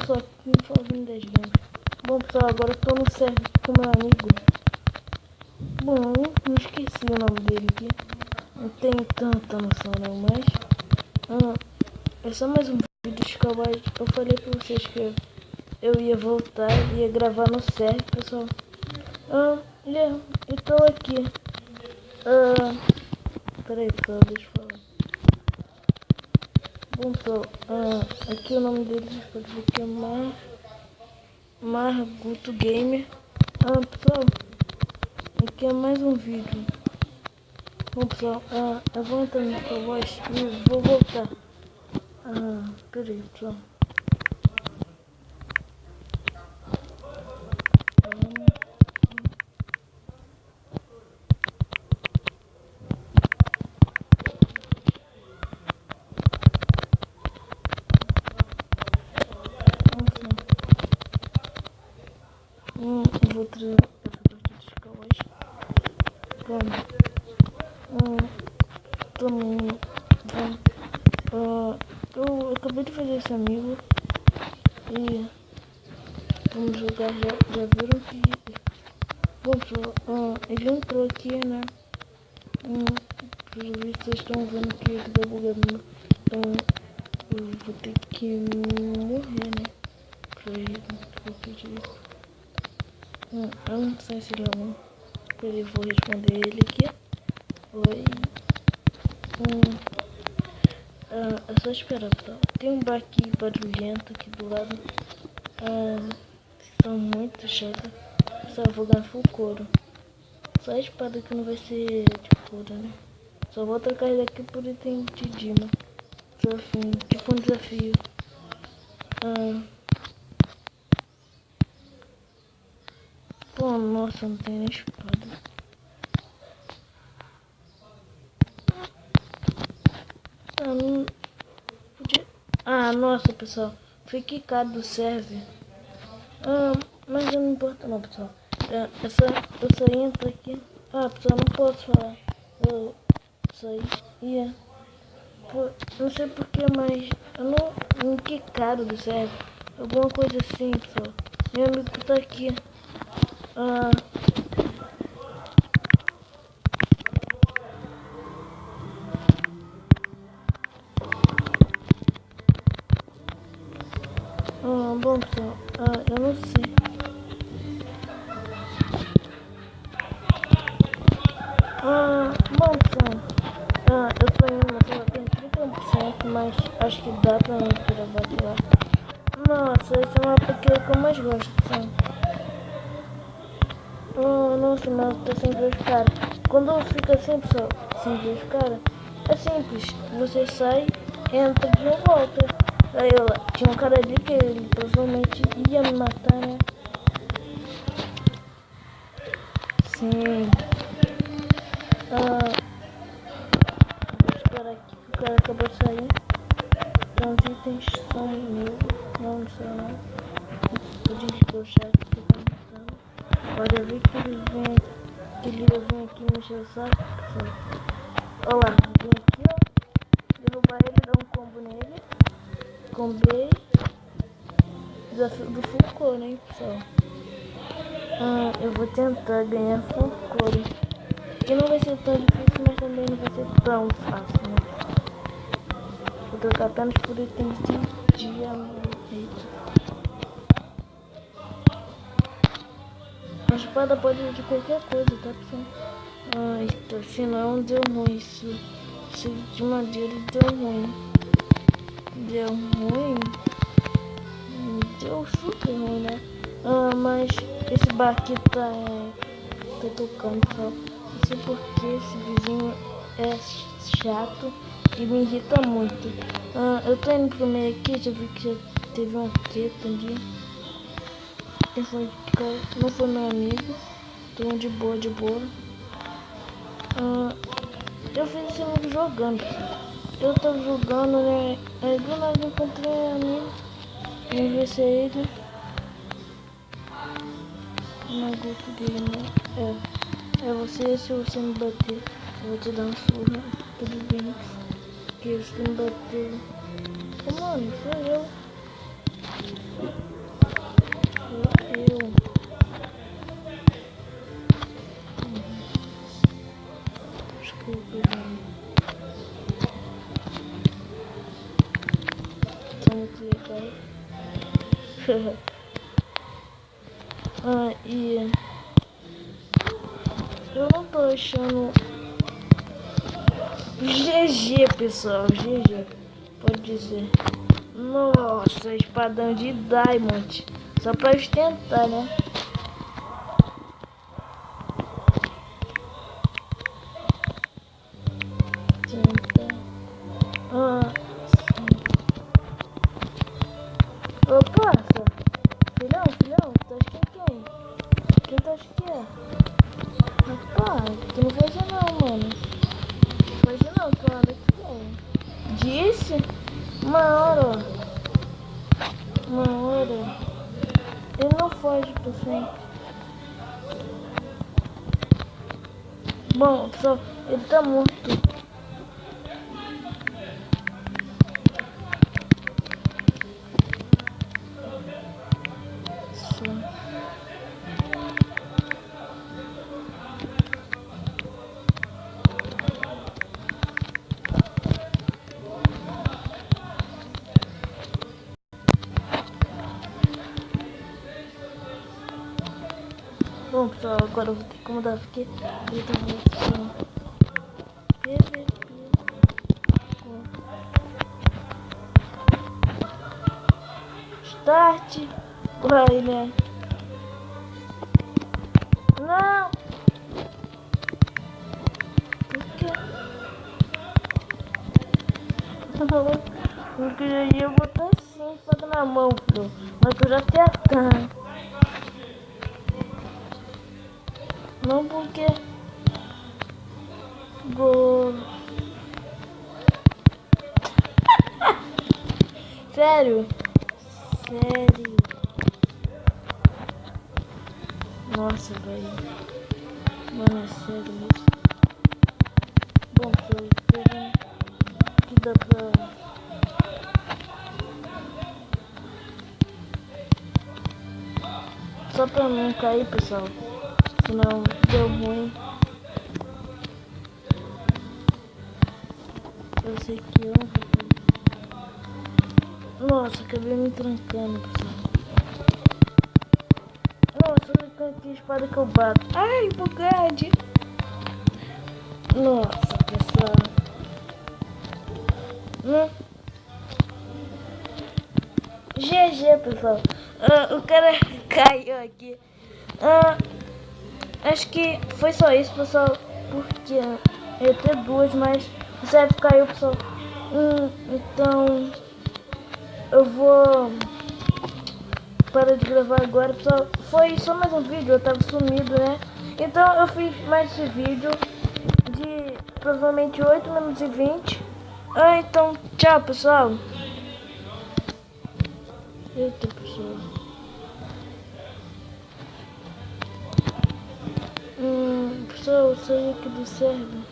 só aqui falando das games. Bom pessoal, agora eu tô no server com meu amigo. Bom, eu não esqueci o nome dele aqui. Não tenho tanta noção não, mas é só mais um vídeo de cowboy. Eu falei pra vocês que eu ia voltar, ia gravar no server, pessoal. Eu tô aqui. Peraí pessoal, deixa eu falar. Bom pessoal, aqui o nome dele pode ver que é Marguto Gamer. Pessoal, aqui é mais um vídeo. Bom pessoal, eu vou entrar no Cowboys e vou voltar. Peraí pessoal. Eu vou trazer essa partida de Cowboys. Eu acabei de fazer esse amigo e vamos jogar. Já viram que bom pessoal, ele entrou aqui, né? Pelo visto vocês estão vendo que ele tá bugando, então eu vou ter que morrer, né? Pra ele qualquer jeito. Eu não sei se ele é um. Eu vou responder ele aqui. Oi. É só esperar, pessoal. Tem um bar aqui barulhento aqui do lado. São muito chatas. Pessoal, eu vou ganhar full couro. Só a espada que não vai ser de couro, né? Só vou trocar ele aqui por item de Dima. Desafio, tipo um desafio. Pô, nossa, não tem nem espada. Não podia. Nossa, pessoal. Fui quicado do server. Mas não importa não, pessoal. Eu só entro aqui. Pessoal, não posso falar. Eu saí. Não sei porquê, mas eu não quicaram do server. Alguma coisa assim, pessoal. Meu amigo tá aqui. Bom pessoal, eu não sei. Bom pessoal, eu tô indo, mas ela tem 30%, mas acho que dá pra mim gravar de lá. Nossa, esse é o mapa que eu mais gosto, sabe? Nossa, mas tá sem ver os caras. Quando fica assim, pessoal, sem ver os caras, é simples. Você sai, entra de volta. Aí tinha um cara ali que ele provavelmente ia me matar, né? Sim. Vou esperar aqui que o cara acabou de sair. Então os itens são meus. Não sei não. Pode desbloquear aqui que eu tô mostrando. Olha, eu vi que ele vem aqui mexer o saco. Olha lá, vem aqui, ó. Derrubar ele, dar um combo nele. Combei. Desafio do full couro, hein, pessoal. Eu vou tentar ganhar full couro. Que não vai ser tão difícil, mas também não vai ser tão fácil, né? Vou trocar apenas por itens de diamante. A espada pode ir de qualquer coisa, tá, pessoal? Eita, senão deu ruim isso. Se de madeira deu ruim. Deu ruim? Deu super ruim, né? Mas esse bar aqui tá tocando, pessoal. Não sei porque esse vizinho é chato e me irrita muito. Eu tô indo pro meio aqui, já vi que já teve uma treta ali. Não foi meu amigo. Tô de boa, de boa. Eu fiz esse amigo jogando. Eu tava jogando, né? Aí do nada eu encontrei um amigo. Vamos ver se é ele. Não gosto dele, né? É você, se você me bater, eu vou te dar um surra. Tudo bem. Que você me bateu. Mano, sou eu. Eu. Escrevi. São muito legais. E eu não tô achando GG, pessoal, GG, pode dizer. Nossa, espadão de Diamond, só pra ostentar, né? Tenta. Sim. Opa, filhão, tu acha que é quem? Quem tu acha que é? Rapaz, tu não faz isso não, mano. Faz isso não, tu anda aqui, disse? Uma hora. Ele não foge pra frente. Bom, pessoal, ele tá morto. Bom, pessoal, agora eu vou ter que mudar porque ele tá muito Start. Vai, né? Não! Por quê? Porque eu ia botar assim, espada na mão, filho. Mas eu já te ataco. Não porque... Vou... Sério? Nossa, velho. Mano, é sério mesmo. Bom, foi pegando que dá pra... Só pra não cair, pessoal. Senão deu ruim. Eu sei que eu vou... Nossa, acabei me trancando, pessoal. Nossa, olha com que espada que eu bato. Ai, bugade. Nossa, pessoal. GG, pessoal. O cara caiu aqui. Acho que foi só isso, pessoal. Porque eu ia ter duas, mas o serve caiu, pessoal. Então eu vou parar de gravar agora, pessoal. Foi só mais um vídeo, eu tava sumido, né? Então eu fiz mais esse vídeo de provavelmente 8 minutos e 20. Então tchau, pessoal. Eita, pessoal. Pessoal, eu saí aqui do server.